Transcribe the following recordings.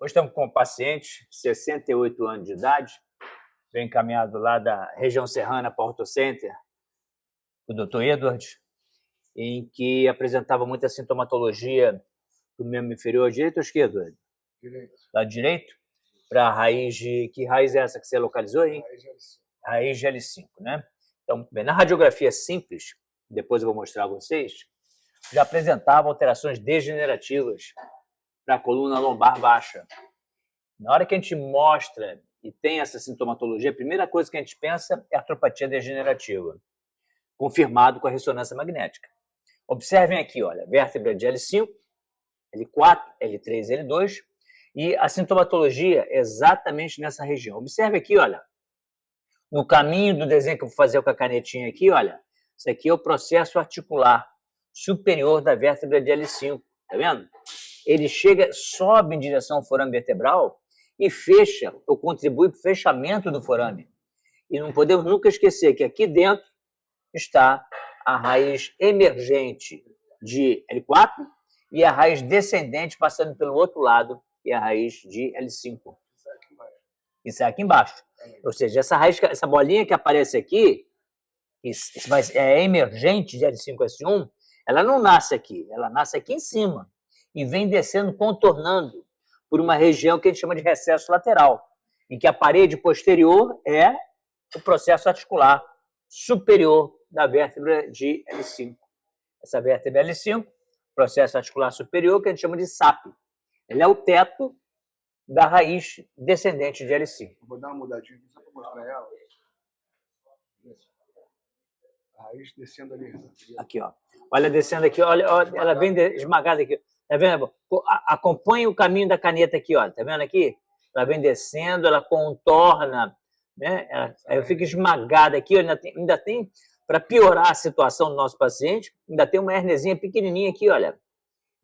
Hoje estamos com um paciente, 68 anos de idade, vem encaminhado lá da região serrana para o Ortho Center, o Dr. Edward, em que apresentava muita sintomatologia do membro inferior direito ou esquerdo? Direito. Lado direito? Para a raiz de... Que raiz é essa que você localizou aí? Raiz de L5, né? Então, bem, na radiografia simples, depois eu vou mostrar a vocês, já apresentava alterações degenerativas para a coluna lombar baixa. Na hora que a gente mostra e tem essa sintomatologia, a primeira coisa que a gente pensa é artropatia degenerativa, confirmado com a ressonância magnética. Observem aqui, olha, vértebra de L5, L4, L3, L2, e a sintomatologia é exatamente nessa região. Observe aqui, olha, no caminho do desenho que eu vou fazer com a canetinha aqui, olha, isso aqui é o processo articular superior da vértebra de L5, tá vendo? Ele chega, sobe em direção ao forame vertebral e fecha, ou contribui para o fechamento do forame. E não podemos nunca esquecer que aqui dentro está a raiz emergente de L4 e a raiz descendente passando pelo outro lado, que é a raiz de L5. Isso é aqui embaixo. Ou seja, essa raiz, essa bolinha que aparece aqui, é emergente de L5S1, ela não nasce aqui, ela nasce aqui em cima e vem descendo, contornando por uma região que a gente chama de recesso lateral, em que a parede posterior é o processo articular superior da vértebra de L5. Essa vértebra L5, processo articular superior, que a gente chama de SAP. Ele é o teto da raiz descendente de L5. Vou dar uma mudadinha aqui só para mostrar ela. A raiz descendo ali. Aqui, ó. Olha, descendo aqui, olha, ela vem esmagada aqui. Tá vendo? Acompanhe o caminho da caneta aqui, ó. Tá vendo aqui? Ela vem descendo, ela contorna, né? Ela fica esmagada aqui. Ainda tem, para piorar a situação do nosso paciente, ainda tem uma hernezinha pequenininha aqui, olha,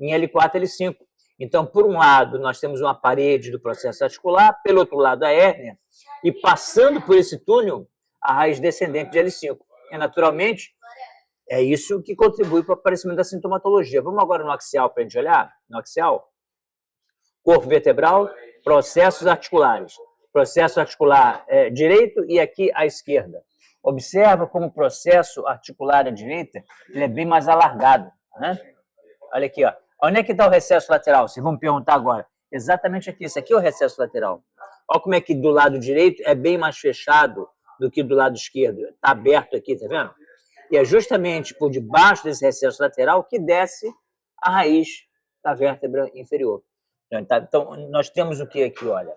em L4, L5. Então, por um lado, nós temos uma parede do processo articular, pelo outro lado, a hérnia, e passando por esse túnel, a raiz descendente de L5. E, naturalmente, é isso que contribui para o aparecimento da sintomatologia. Vamos agora no axial para a gente olhar? No axial? Corpo vertebral, processos articulares. Processo articular direito e aqui à esquerda. Observa como o processo articular à direita ele é bem mais alargado. Né? Olha aqui, ó. Onde é que está o recesso lateral? Vocês vão me perguntar agora. Exatamente aqui. Isso aqui é o recesso lateral. Olha como é que do lado direito é bem mais fechado do que do lado esquerdo. Está aberto aqui, tá vendo? E é justamente por debaixo desse recesso lateral que desce a raiz da vértebra inferior. Então, nós temos o que aqui, olha?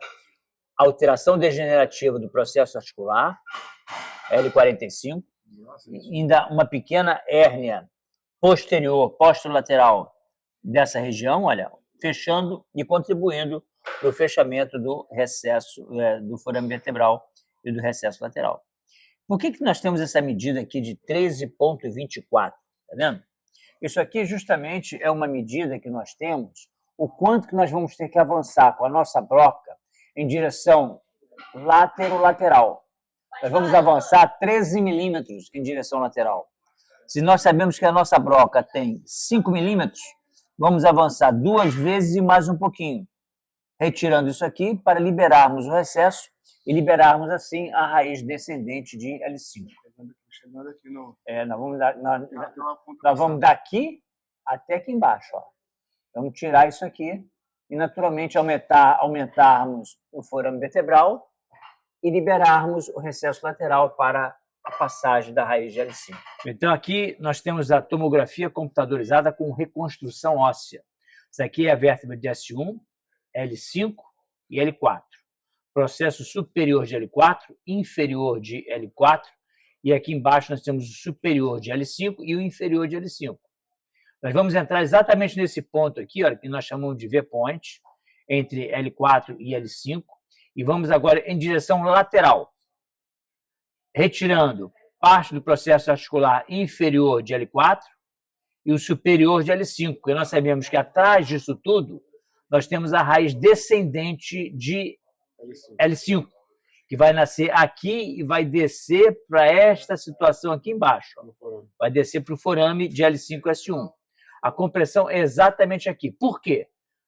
Alteração degenerativa do processo articular, L45, ainda uma pequena hérnia posterior, posterolateral dessa região, olha, fechando e contribuindo para o fechamento do recesso do forame vertebral e do recesso lateral. Por que nós temos essa medida aqui de 13,24? Tá vendo? Isso aqui justamente é uma medida que nós temos, o quanto que nós vamos ter que avançar com a nossa broca em direção lateral. Nós vamos avançar 13 milímetros em direção lateral. Se nós sabemos que a nossa broca tem 5 milímetros, vamos avançar 2 vezes e mais um pouquinho, retirando isso aqui para liberarmos o recesso e liberarmos, assim, a raiz descendente de L5. Chegando aqui no... nós vamos daqui até aqui embaixo. Ó. Vamos tirar isso aqui e, naturalmente, aumentarmos o forame vertebral e liberarmos o recesso lateral para a passagem da raiz de L5. Então, aqui nós temos a tomografia computadorizada com reconstrução óssea. Isso aqui é a vértebra de S1, L5 e L4. Processo superior de L4, inferior de L4, e aqui embaixo nós temos o superior de L5 e o inferior de L5. Nós vamos entrar exatamente nesse ponto aqui, olha, que nós chamamos de V-point, entre L4 e L5, e vamos agora em direção lateral, retirando parte do processo articular inferior de L4 e o superior de L5, porque nós sabemos que atrás disso tudo, nós temos a raiz descendente de L5, que vai nascer aqui e vai descer para esta situação aqui embaixo. Vai descer para o forame de L5S1. A compressão é exatamente aqui. Por quê?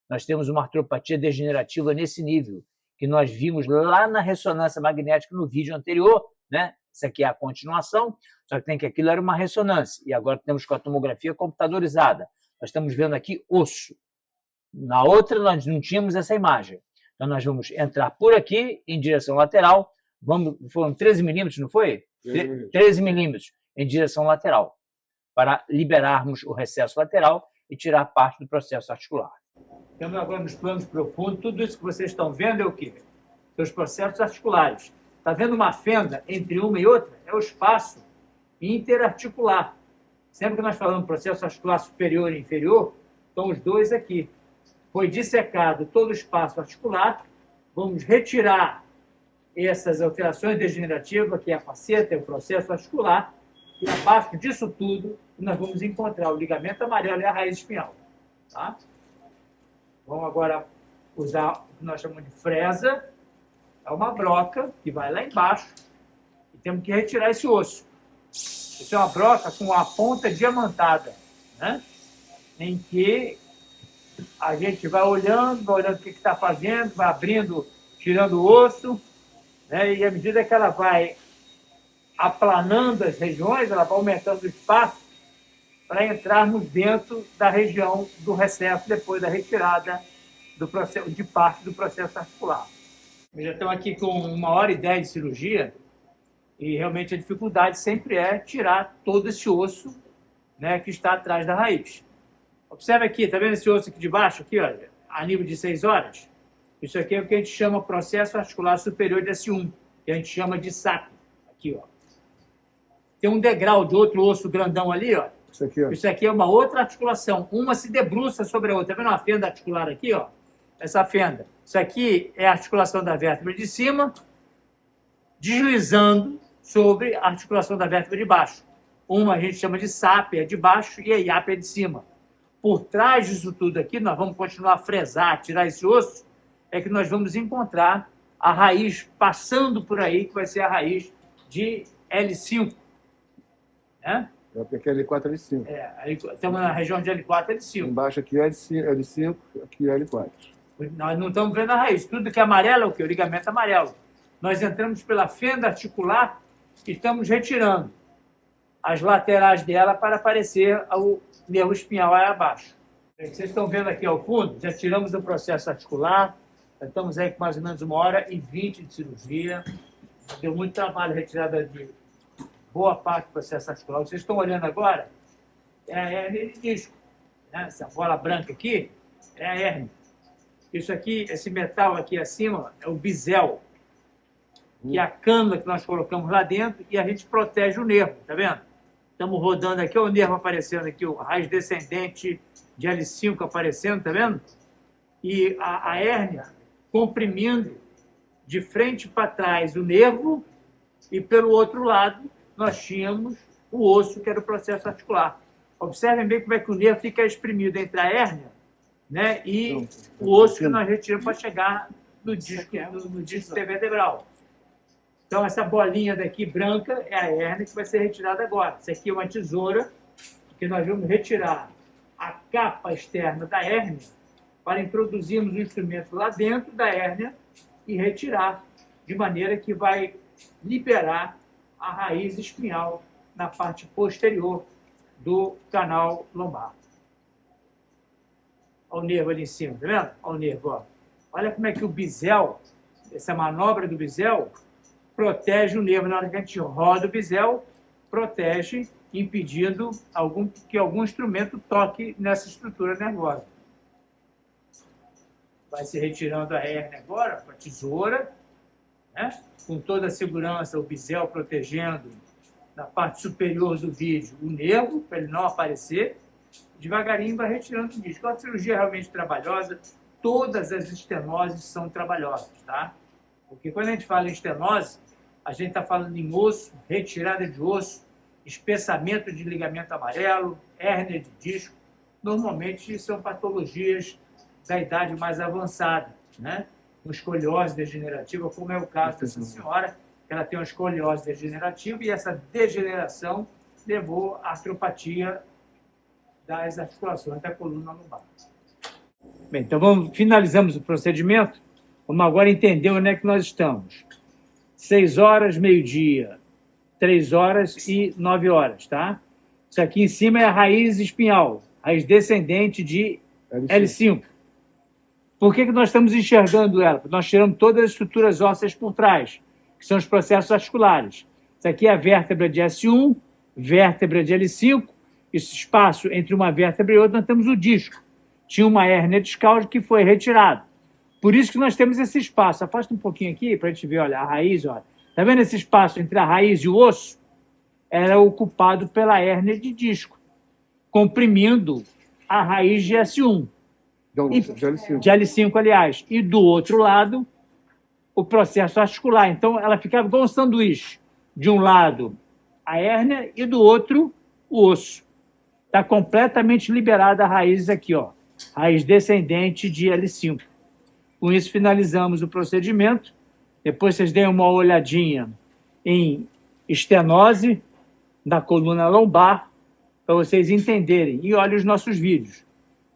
nós temos uma artropatia degenerativa nesse nível, que nós vimos lá na ressonância magnética no vídeo anterior, né? Isso aqui é a continuação, só que tem que aquilo era uma ressonância, e agora temos com a tomografia computadorizada. Nós estamos vendo aqui osso. Na outra, nós não tínhamos essa imagem. Então, nós vamos entrar por aqui, em direção lateral, foram 13 milímetros, não foi? 13 milímetros em direção lateral, para liberarmos o recesso lateral e tirar parte do processo articular. Estamos agora nos planos profundos. Tudo isso que vocês estão vendo é o quê? São os processos articulares. Está vendo uma fenda entre uma e outra? É o espaço interarticular. Sempre que nós falamos processo articular superior e inferior, estão os dois aqui. Foi dissecado todo o espaço articular. Vamos retirar essas alterações degenerativas, que é a faceta, é o processo articular, e abaixo disso tudo, nós vamos encontrar o ligamento amarelo e a raiz espinhal. Tá? Vamos agora usar o que nós chamamos de fresa. É uma broca que vai lá embaixo e temos que retirar esse osso. Isso é uma broca com a ponta diamantada, né? Em que a gente vai olhando o que está fazendo, vai abrindo, tirando o osso, né? E à medida que ela vai aplanando as regiões, ela vai aumentando o espaço para entrarmos dentro da região do recesso depois da retirada do processo, de parte do processo articular. Já estamos aqui com 1h10 de cirurgia e realmente a dificuldade sempre é tirar todo esse osso, né, que está atrás da raiz. Observe aqui, está vendo esse osso aqui de baixo, aqui, olha, a nível de 6 horas? Isso aqui é o que a gente chama processo articular superior de S1, que a gente chama de SAP. Aqui, ó. Tem um degrau de outro osso grandão ali, ó. Isso aqui é uma outra articulação. Uma se debruça sobre a outra. Está vendo uma fenda articular aqui, ó? Essa fenda. Isso aqui é a articulação da vértebra de cima, deslizando sobre a articulação da vértebra de baixo. Uma a gente chama de SAP, é de baixo, e a IAP é de cima. Por trás disso tudo aqui, nós vamos continuar a fresar, tirar esse osso, é que nós vamos encontrar a raiz passando por aí, que vai ser a raiz de L5. Né? Aqui é L4, L5. Aí estamos na região de L4, L5. Embaixo aqui é L5, aqui é L4. Nós não estamos vendo a raiz. Tudo que é amarelo é o quê? O ligamento amarelo. Nós entramos pela fenda articular e estamos retirando as laterais dela para aparecer o nervo espinhal aí abaixo. Vocês estão vendo aqui ao fundo, já tiramos o processo articular, já estamos aí com mais ou menos 1h20 de cirurgia. Deu muito trabalho retirada de boa parte do processo articular. Vocês estão olhando agora, é a hérnia de disco. Né? Essa bola branca aqui é a hérnia. Isso aqui, esse metal aqui acima, é o bisel, que é a cânula que nós colocamos lá dentro e a gente protege o nervo, tá vendo? Estamos rodando aqui, o nervo aparecendo aqui, a raiz descendente de L5 aparecendo, tá vendo? E a hérnia comprimindo de frente para trás o nervo e pelo outro lado nós tínhamos o osso, que era o processo articular. Observem bem como é que o nervo fica exprimido entre a hérnia, né, e o osso que nós retiramos para chegar no disco vertebral. Então, essa bolinha daqui branca é a hérnia que vai ser retirada agora. Isso aqui é uma tesoura que nós vamos retirar a capa externa da hérnia para introduzirmos o instrumento lá dentro da hérnia e retirar, de maneira que vai liberar a raiz espinhal na parte posterior do canal lombar. Olha o nervo ali em cima, tá vendo? Olha o nervo, ó. Olha como é que o bisel, essa manobra do bisel, protege o nervo. Na hora que a gente roda o bisel, protege, impedindo que algum instrumento toque nessa estrutura nervosa. Vai se retirando a hérnia agora com a tesoura, né? Com toda a segurança, o bisel protegendo na parte superior do vídeo o nervo, para ele não aparecer. Devagarinho vai retirando o disco. A cirurgia é realmente trabalhosa, todas as estenoses são trabalhosas, tá? Porque quando a gente fala em estenose, a gente está falando em osso, retirada de osso, espessamento de ligamento amarelo, hérnia de disco. Normalmente são patologias da idade mais avançada, né? Com escoliose degenerativa, como é o caso dessa senhora, que ela tem uma escoliose degenerativa e essa degeneração levou à artropatia das articulações da coluna lombar. Bem, então finalizamos o procedimento. Vamos agora entender onde é que nós estamos. 6 horas, meio-dia, 3 horas e 9 horas, tá? Isso aqui em cima é a raiz espinhal, raiz descendente de L5. Por que nós estamos enxergando ela? Porque nós tiramos todas as estruturas ósseas por trás, que são os processos articulares. Isso aqui é a vértebra de S1, vértebra de L5, esse espaço entre uma vértebra e outra, nós temos o disco. Tinha uma hérnia discal que foi retirada. Por isso que nós temos esse espaço. Afasta um pouquinho aqui para a gente ver, olha, a raiz, olha. Está vendo esse espaço entre a raiz e o osso? Era ocupado pela hérnia de disco, comprimindo a raiz de S1. De L5, aliás. E do outro lado, o processo articular. Então, ela ficava igual um sanduíche. De um lado, a hérnia, e do outro, o osso. Está completamente liberada a raiz aqui, ó. Raiz descendente de L5. Com isso, finalizamos o procedimento. Depois vocês deem uma olhadinha em estenose da coluna lombar, para vocês entenderem. E olhem os nossos vídeos.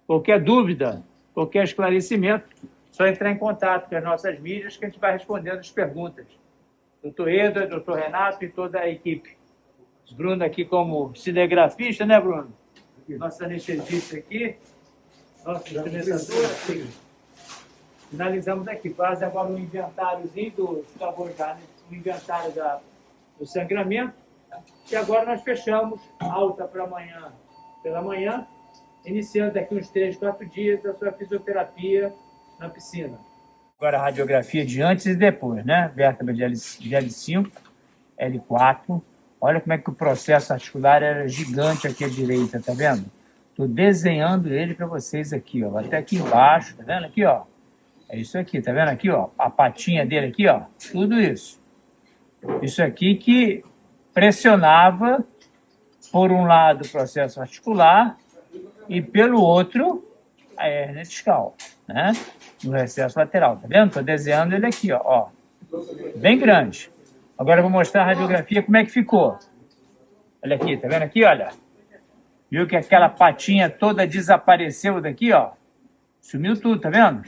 Qualquer dúvida, qualquer esclarecimento, só entrar em contato com as nossas mídias que a gente vai respondendo as perguntas. Doutor Eda, doutor Renato e toda a equipe. Bruno aqui como cinegrafista, né, Bruno? Nosso anestesista aqui, nosso instrumentador aqui. Finalizamos aqui. Faz agora um inventáriozinho do inventário do sangramento. E agora nós fechamos alta para amanhã, pela manhã, iniciando daqui uns 3, 4 dias a sua fisioterapia na piscina. Agora a radiografia de antes e depois, né? Vértebra de L5, L4. Olha como é que o processo articular era gigante aqui à direita, tá vendo? Estou desenhando ele para vocês aqui, ó. Até aqui embaixo, tá vendo? Aqui, ó. É isso aqui, tá vendo aqui, ó? A patinha dele aqui, ó. Tudo isso. Isso aqui que pressionava, por um lado, o processo articular e, pelo outro, a hérnia discal, né? No recesso lateral, tá vendo? Estou desenhando ele aqui, ó. Bem grande. Agora eu vou mostrar a radiografia como é que ficou. Olha aqui, tá vendo aqui, olha? Viu que aquela patinha toda desapareceu daqui, ó? Sumiu tudo, tá vendo?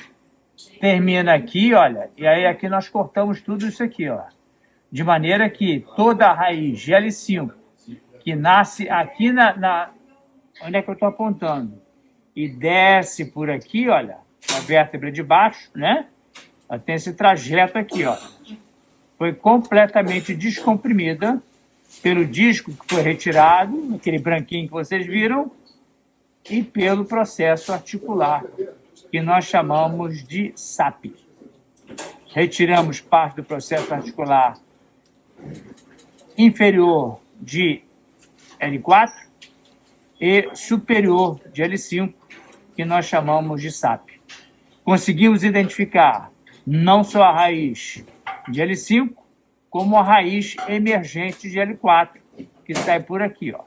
Termina aqui, olha, e aí aqui nós cortamos tudo isso aqui, ó. De maneira que toda a raiz de L5, que nasce aqui onde é que eu estou apontando? E desce por aqui, olha, a vértebra de baixo, né? Ela tem esse trajeto aqui, ó. Foi completamente descomprimida pelo disco que foi retirado, aquele branquinho que vocês viram, e pelo processo articular, que nós chamamos de SAP. Retiramos parte do processo articular inferior de L4 e superior de L5, que nós chamamos de SAP. Conseguimos identificar não só a raiz de L5, como a raiz emergente de L4, que sai por aqui, ó.